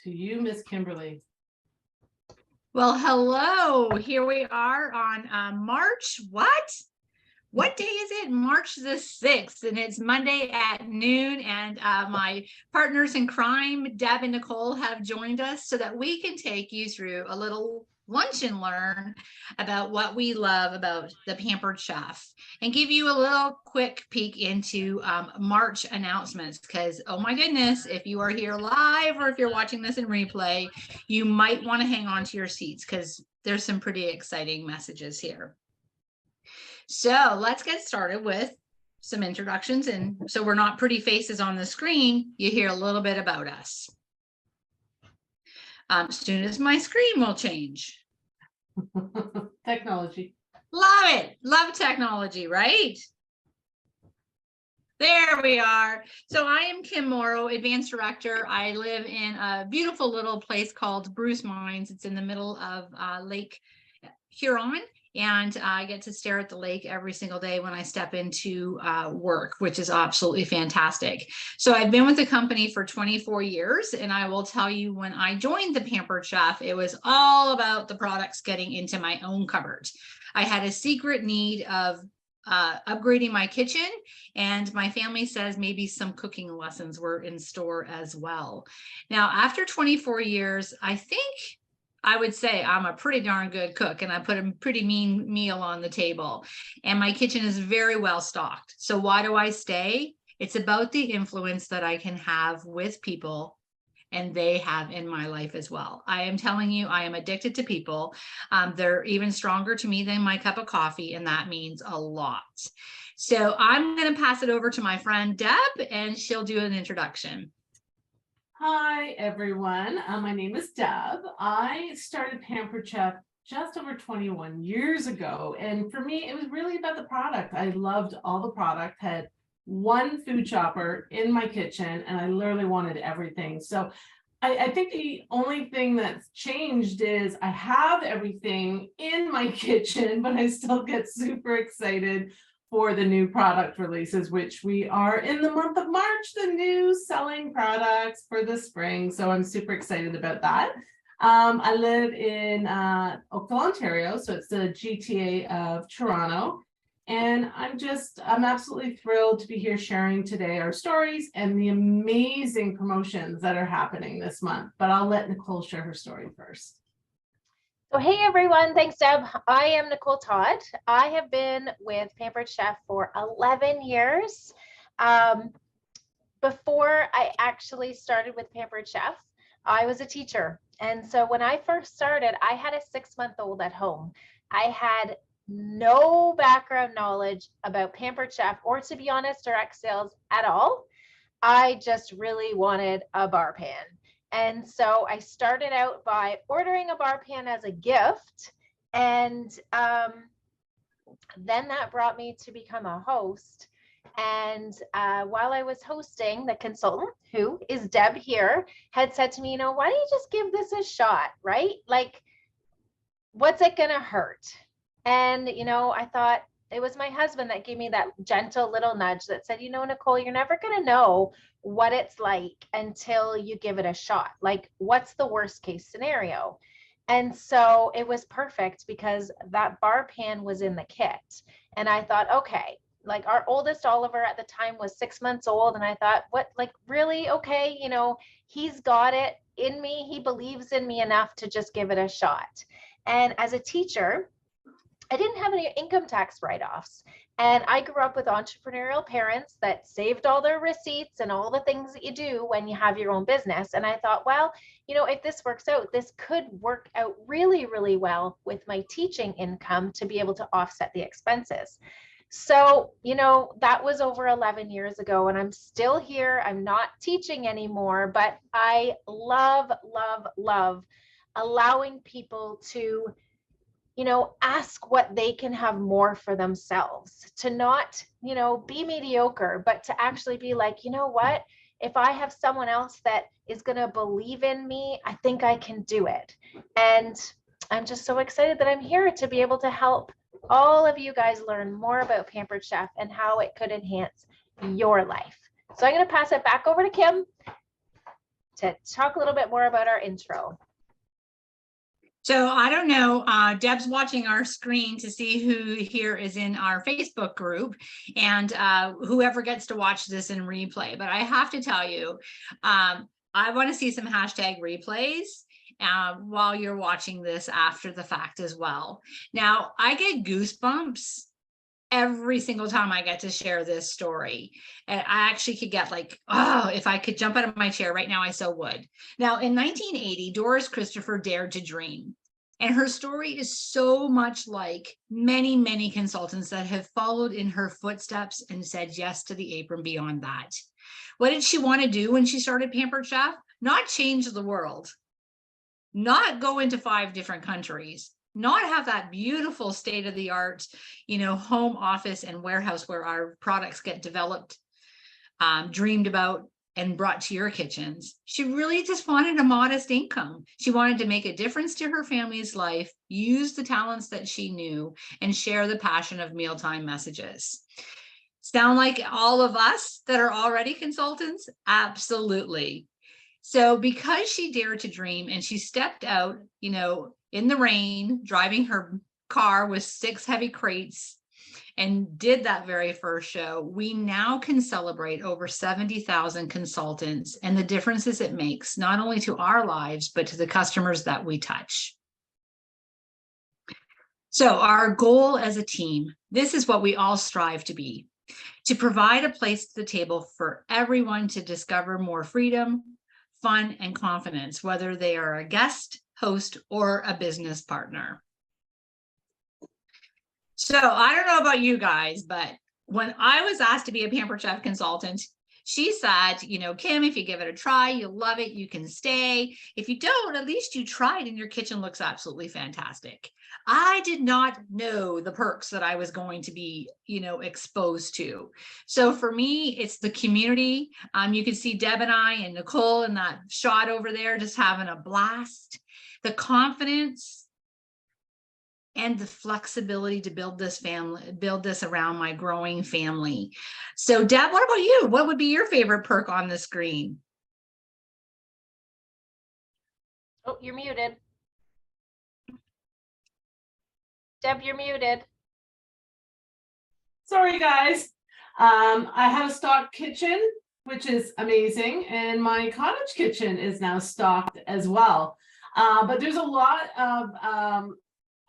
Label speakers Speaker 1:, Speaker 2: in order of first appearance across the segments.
Speaker 1: to you, Miss Kimberly.
Speaker 2: Well, hello. Here we are on March. What day is it? March the 6th, and it's Monday at noon. And my partners in crime, Deb and Nicole, have joined us so that we can take you through a little lunch and learn about what we love about the Pampered Chef and give you a little quick peek into March announcements. Because, oh my goodness, if you are here live or if you're watching this in replay, you might want to hang on to your seats because there's some pretty exciting messages here. So let's get started with some introductions. And so we're not pretty faces on the screen, you hear a little bit about us. As soon as my screen will change.
Speaker 1: Technology.
Speaker 2: Love it. Love technology, right? There we are. So I am Kim Morrow, Advanced Director. I live in a beautiful little place called Bruce Mines. It's in the middle of Lake Huron. And I get to stare at the lake every single day when I step into work, which is absolutely fantastic. So I've been with the company for 24 years. And I will tell you, when I joined the Pampered Chef, it was all about the products getting into my own cupboard. I had a secret need of upgrading my kitchen, and my family says maybe some cooking lessons were in store as well. Now, after 24 years, I would say I'm a pretty darn good cook, and I put a pretty mean meal on the table, and my kitchen is very well stocked. So why do I stay? It's about the influence that I can have with people, and they have in my life as well. I am telling you, I am addicted to people. They're even stronger to me than my cup of coffee, and that means a lot. So I'm going to pass it over to my friend Deb, and she'll do an introduction.
Speaker 1: Hi, everyone. My name is Deb. I started Pampered Chef just over 21 years ago. And for me, it was really about the product. I loved all the product, had one food chopper in my kitchen, and I literally wanted everything. So I think the only thing that's changed is I have everything in my kitchen, but I still get super excited for the new product releases, which we are in the month of March, the new selling products for the spring. So I'm super excited about that. I live in Oakville, Ontario, so it's the GTA of Toronto. And I'm absolutely thrilled to be here sharing today our stories and the amazing promotions that are happening this month. But I'll let Nicole share her story first.
Speaker 3: So hey everyone, thanks Deb. I am Nicole Todd. I have been with Pampered Chef for 11 years. Before I actually started with Pampered Chef, I was a teacher. And so when I first started, I had a 6-month-old at home. I had no background knowledge about Pampered Chef, or to be honest, direct sales at all. I just really wanted a bar pan. And so I started out by ordering a bar pan as a gift. And then that brought me to become a host. And while I was hosting, the consultant, who is Deb here, had said to me, why don't you just give this a shot, right? Like, what's it going to hurt? And, I thought, it was my husband that gave me that gentle little nudge that said, Nicole, you're never going to know what it's like until you give it a shot. Like, what's the worst case scenario? And so it was perfect because that bar pan was in the kit. And I thought, okay, like our oldest Oliver at the time was 6 months old. And I thought, what, like, really? Okay. He's got it in me. He believes in me enough to just give it a shot. And as a teacher, I didn't have any income tax write-offs. And I grew up with entrepreneurial parents that saved all their receipts and all the things that you do when you have your own business. And I thought, well, if this works out, this could work out really, really well with my teaching income to be able to offset the expenses. So, that was over 11 years ago, and I'm still here. I'm not teaching anymore, but I love, love, love allowing people to ask what they can have more for themselves, to not, be mediocre, but to actually be like, what, if I have someone else that is going to believe in me, I think I can do it. And I'm just so excited that I'm here to be able to help all of you guys learn more about Pampered Chef and how it could enhance your life. So I'm going to pass it back over to Kim. to talk a little bit more about our intro.
Speaker 2: So I don't know, Deb's watching our screen to see who here is in our Facebook group and whoever gets to watch this in replay. But I have to tell you, I want to see some hashtag replays while you're watching this after the fact as well. Now, I get goosebumps every single time I get to share this story. And I actually could get like, oh, if I could jump out of my chair right now, I so would. Now, in 1980, Doris Christopher dared to dream. And her story is so much like many, many consultants that have followed in her footsteps and said yes to the apron beyond that. What did she want to do when she started Pampered Chef? Not change the world, not go into 5 different countries, not have that beautiful state-of-the-art, home office and warehouse where our products get developed, dreamed about, and brought to your kitchens. She really just wanted a modest income. She wanted to make a difference to her family's life, use the talents that she knew, and share the passion of mealtime messages. Sound like all of us that are already consultants? Absolutely. So because she dared to dream and she stepped out, in the rain, driving her car with 6 heavy crates and did that very first show, we now can celebrate over 70,000 consultants and the differences it makes, not only to our lives, but to the customers that we touch. So our goal as a team, this is what we all strive to be, to provide a place at the table for everyone to discover more freedom, fun, and confidence, whether they are a guest, host, or a business partner. So I don't know about you guys, but when I was asked to be a Pampered Chef consultant, she said, Kim, if you give it a try, you'll love it, you can stay. If you don't, at least you tried and your kitchen looks absolutely fantastic. I did not know the perks that I was going to be, exposed to. So for me, it's the community. You can see Deb and I and Nicole in that shot over there, just having a blast. The confidence and the flexibility to build this around my growing family. So Deb, what about you? What would be your favorite perk on the screen?
Speaker 3: Oh, you're muted. Deb, you're muted.
Speaker 1: Sorry, guys. I have a stocked kitchen, which is amazing. And my cottage kitchen is now stocked as well. But there's a lot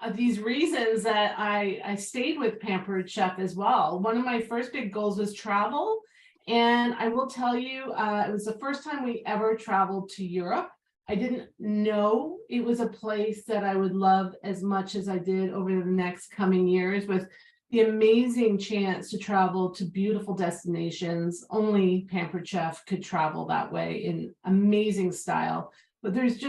Speaker 1: of these reasons that I stayed with Pampered Chef as well. One of my first big goals was travel. And I will tell you, it was the first time we ever traveled to Europe. I didn't know it was a place that I would love as much as I did over the next coming years, with the amazing chance to travel to beautiful destinations. Only Pampered Chef could travel that way in amazing style. But there's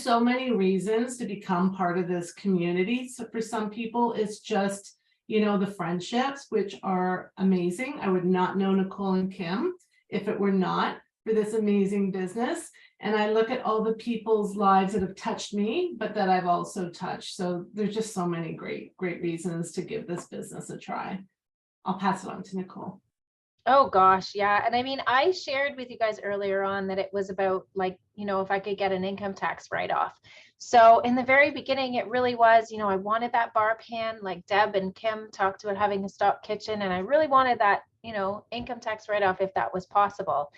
Speaker 1: so many reasons to become part of this community. So for some people, it's just, the friendships, which are amazing. I would not know Nicole and Kim if it were not for this amazing business. And I look at all the people's lives that have touched me, but that I've also touched. So there's just so many great reasons to give this business a try. I'll pass it on to Nicole.
Speaker 3: Oh gosh, yeah. And I mean, I shared with you guys earlier on that it was about if I could get an income tax write-off. So in the very beginning, it really was, I wanted that bar pan, like Deb and Kim talked about having a stock kitchen, and I really wanted that, income tax write-off if that was possible.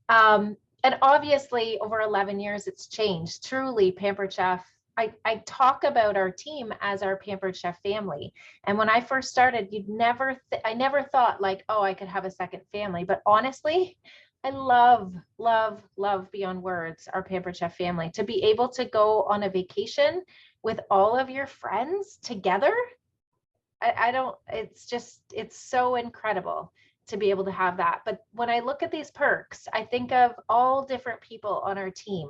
Speaker 3: And obviously over 11 years, it's changed. Truly, Pampered Chef, I talk about our team as our Pampered Chef family. And when I first started, I never thought like, oh, I could have a second family. But honestly, I love beyond words our Pampered Chef family. To be able to go on a vacation with all of your friends together, it's so incredible to be able to have that. But when I look at these perks, I think of all different people on our team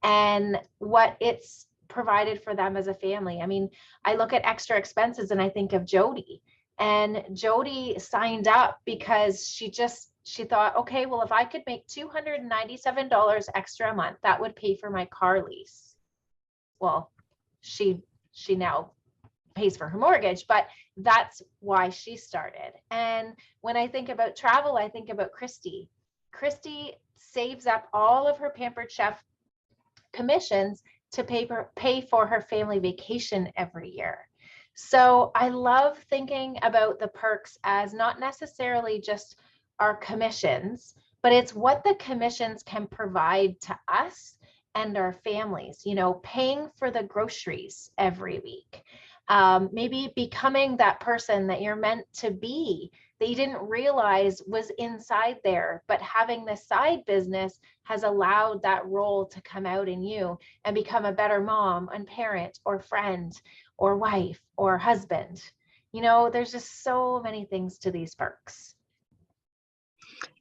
Speaker 3: and what it's provided for them as a family. I mean, I look at extra expenses and I think of Jody, and Jody signed up because she thought, okay, well, if I could make $297 extra a month, that would pay for my car lease. Well, she now pays for her mortgage, but that's why she started. And when I think about travel, I think about Christy. Christy saves up all of her Pampered Chef commissions to pay for her family vacation every year. So I love thinking about the perks as not necessarily just our commissions, but it's what the commissions can provide to us and our families, you know, paying for the groceries every week. Maybe becoming that person that you're meant to be that you didn't realize was inside there, but having the side business has allowed that role to come out in you and become a better mom and parent or friend or wife or husband. You know, there's just so many things to these perks.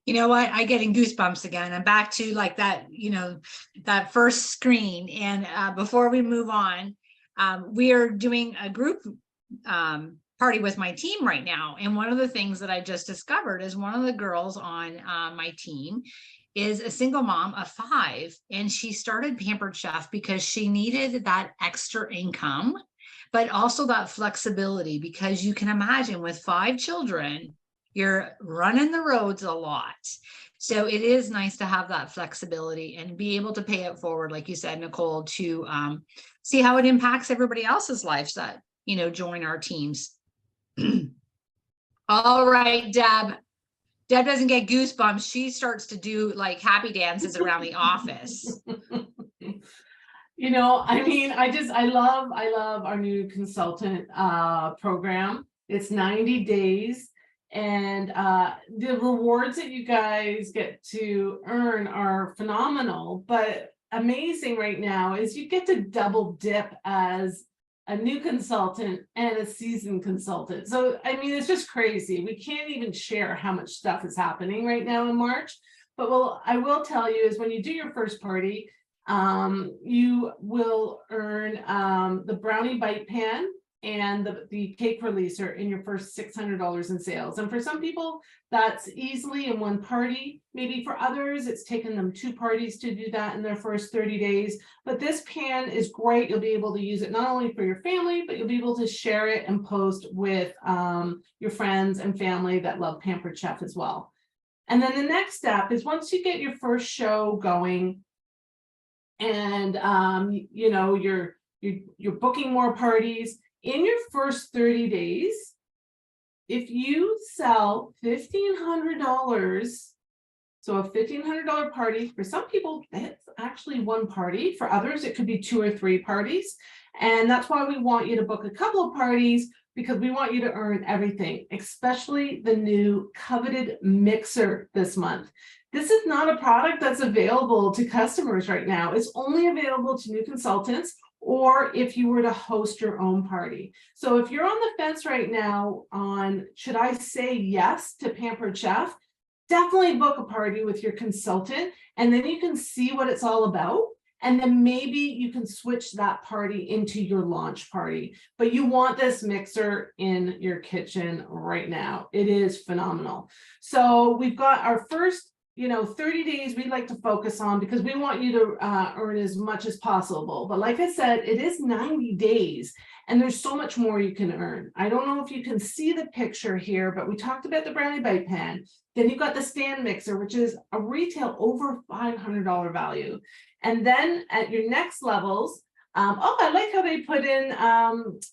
Speaker 2: You know what? I getting goosebumps again. I'm back to like that, you know, that first screen. And before we move on, we are doing a group party with my team right now. And one of the things that I just discovered is one of the girls on my team is a single mom of 5. And she started Pampered Chef because she needed that extra income, but also that flexibility, because you can imagine with 5 children, you're running the roads a lot. So it is nice to have that flexibility and be able to pay it forward, like you said, Nicole, to see how it impacts everybody else's lives that, you know, join our teams. All right, Deb. Deb doesn't get goosebumps. She starts to do like happy dances around the office.
Speaker 1: You know, I mean, I love our new consultant program. It's 90 days. And the rewards that you guys get to earn are phenomenal, but amazing right now is you get to double dip as a new consultant and a seasoned consultant. So, I mean, it's just crazy. We can't even share how much stuff is happening right now in March. But I will tell you is when you do your first party, you will earn the brownie bite pan and the cake releaser in your first $600 in sales. And for some people, that's easily in one party. Maybe for others, it's taken them 2 parties to do that in their first 30 days. But this pan is great. You'll be able to use it not only for your family, but you'll be able to share it and post with your friends and family that love Pampered Chef as well. And then the next step is once you get your first show going and you know, you're booking more parties, in your first 30 days, if you sell $1,500, so a $1,500 party, for some people, that's actually one party. For others, it could be 2 or 3 parties. And that's why we want you to book a couple of parties, because we want you to earn everything, especially the new coveted mixer this month. This is not a product that's available to customers right now. It's only available to new consultants, or if you were to host your own party. So if you're on the fence right now on, should I say yes to Pampered Chef, definitely book a party with your consultant, and then you can see what it's all about. And then maybe you can switch that party into your launch party. But you want this mixer in your kitchen right now. It is phenomenal. So we've got our first 30 days we'd like to focus on, because we want you to earn as much as possible. But like I said, it is 90 days and there's so much more you can earn. I don't know if you can see the picture here, but we talked about the brownie bite pan. Then you've got the stand mixer, which is a retail over $500 value. And then at your next levels, I like how they put in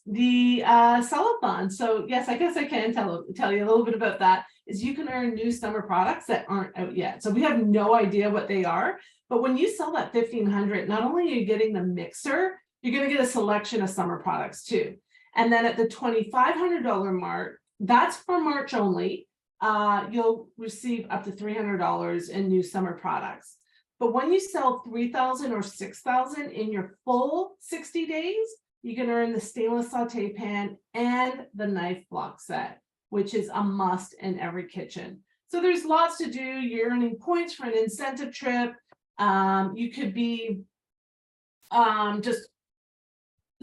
Speaker 1: the cellathon. So yes, I guess I can tell you a little bit about that. Is you can earn new summer products that aren't out yet. So we have no idea what they are. But when you sell that $1,500, not only are you getting the mixer, you're going to get a selection of summer products too. And then at the $2,500 mark, that's for March only, you'll receive up to $300 in new summer products. But when you sell $3,000 or $6,000 in your full 60 days, you can earn the stainless saute pan and the knife block set, which is a must in every kitchen. So there's lots to do. You're earning points for an incentive trip. You could be just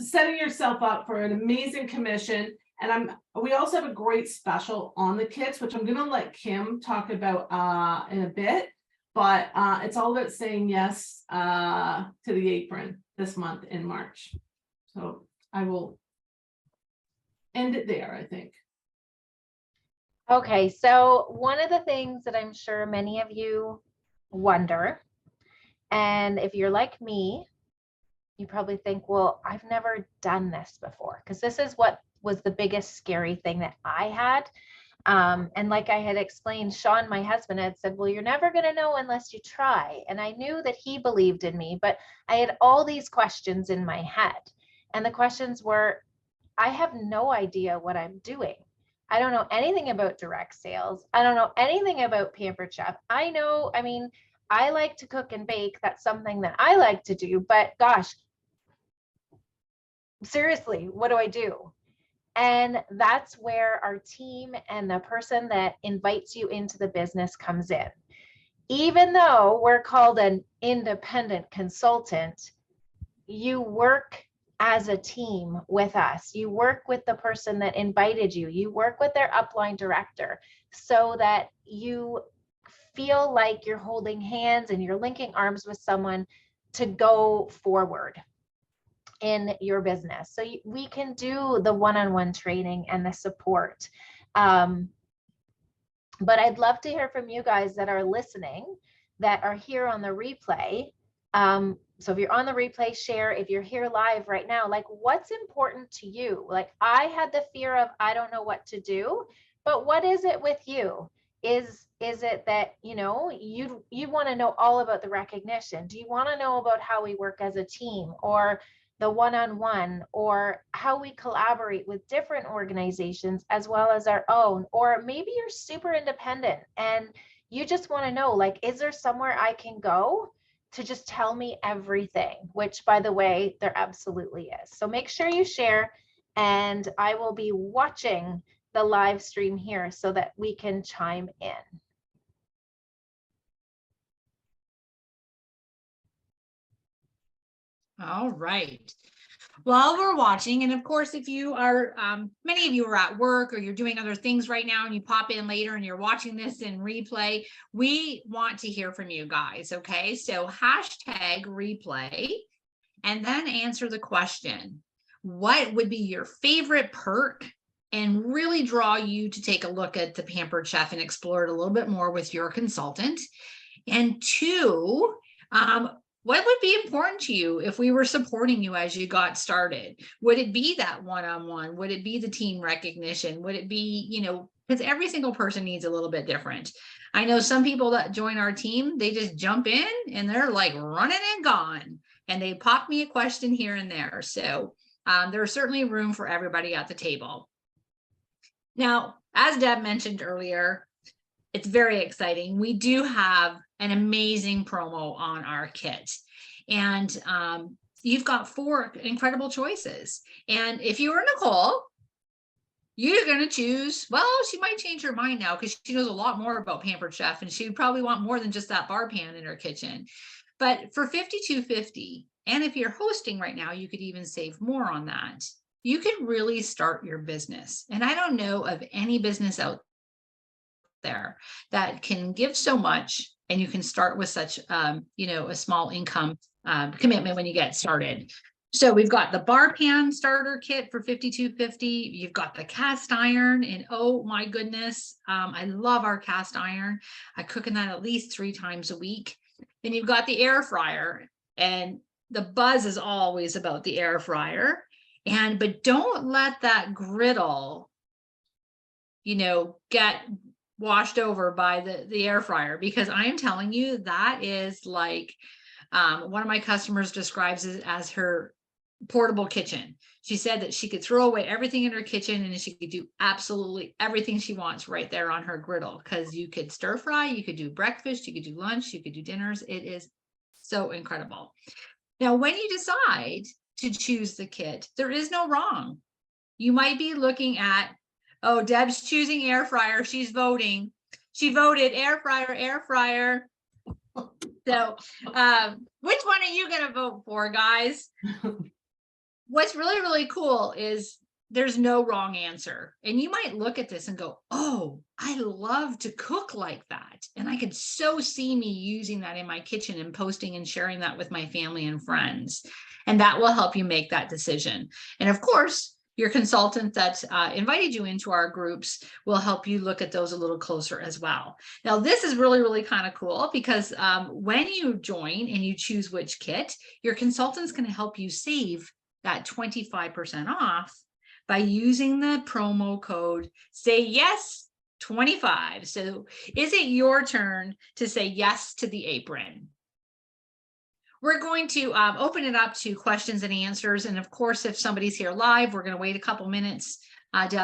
Speaker 1: setting yourself up for an amazing commission. And we also have a great special on the kits, which I'm going to let Kim talk about in a bit. But it's all about saying yes to the apron this month in March. So I will end it there, I think.
Speaker 3: Okay, so one of the things that I'm sure many of you wonder, and if you're like me, you probably think, well, I've never done this before, because this is what was the biggest scary thing that I had. And like I had explained, Sean, my husband, had said, well, you're never going to know unless you try. And I knew that he believed in me, but I had all these questions in my head. And the questions were, I have no idea what I'm doing. I don't know anything about direct sales. I don't know anything about Pampered Chef. I mean, I like to cook and bake. That's something that I like to do. But gosh, seriously, what do I do? And that's where our team and the person that invites you into the business comes in. Even though we're called an independent consultant, you work as a team with us. You work with the person that invited you. You work with their upline director so that you feel like you're holding hands and you're linking arms with someone to go forward in your business. So we can do the one-on-one training and the support. But I'd love to hear from you guys that are listening, that are here on the replay. So if you're on the replay, share. If you're here live right now, like, what's important to you? Like, I had the fear of, I don't know what to do, but what is it with you? Is it that, you know, you want to know all about the recognition? Do you want to know about how we work as a team, or the one-on-one, or how we collaborate with different organizations as well as our own? Or maybe you're super independent and you just want to know, like, is there somewhere I can go to just tell me everything? Which, by the way, there absolutely is. So make sure you share, and I will be watching the live stream here so that we can chime in.
Speaker 2: All right. While we're watching, and of course, if you are, many of you are at work or you're doing other things right now and you pop in later and you're watching this in replay, we want to hear from you guys, okay? So hashtag replay, and then answer the question, what would be your favorite perk, and really draw you to take a look at the Pampered Chef and explore it a little bit more with your consultant. And two, what would be important to you if we were supporting you as you got started? Would it be that one-on-one? Would it be the team recognition? Would it be, you know, because every single person needs a little bit different. I know some people that join our team, they just jump in and they're like running and gone, and they pop me a question here and there. So there's certainly room for everybody at the table. Now, as Deb mentioned earlier, it's very exciting. We do have an amazing promo on our kit, and you've got 4 incredible choices. And if you were Nicole, you're going to choose, well, she might change her mind now because she knows a lot more about Pampered Chef, and she would probably want more than just that bar pan in her kitchen. But for $52.50, and if you're hosting right now, you could even save more on that. You could really start your business. And I don't know of any business out there that can give so much, and you can start with such you know, a small income commitment when you get started. So we've got the bar pan starter kit for $52.50. You've got the cast iron, and oh my goodness, I love our cast iron. I cook in that at least 3 times a week. Then you've got the air fryer, and the buzz is always about the air fryer. But don't let that griddle, you know, get washed over by the air fryer, because I am telling you, that is like, one of my customers describes it as her portable kitchen. She said that she could throw away everything in her kitchen and she could do absolutely everything she wants right there on her griddle, because you could stir fry, you could do breakfast, you could do lunch, you could do dinners. It is so incredible. Now, when you decide to choose the kit, there is no wrong. You might be looking at, oh, Deb's choosing air fryer. She's voting. She voted air fryer, air fryer. So which one are you going to vote for, guys? What's really, really cool is there's no wrong answer. And you might look at this and go, oh, I love to cook like that. And I could so see me using that in my kitchen and posting and sharing that with my family and friends. And that will help you make that decision. And of course, your consultant that invited you into our groups will help you look at those a little closer as well. Now, this is really, really kind of cool because when you join and you choose which kit, your consultant's going to help you save that 25% off by using the promo code Say Yes 25. So is it your turn to say yes to the apron? We're going to open it up to questions and answers. And of course, if somebody's here live, we're going to wait a couple minutes to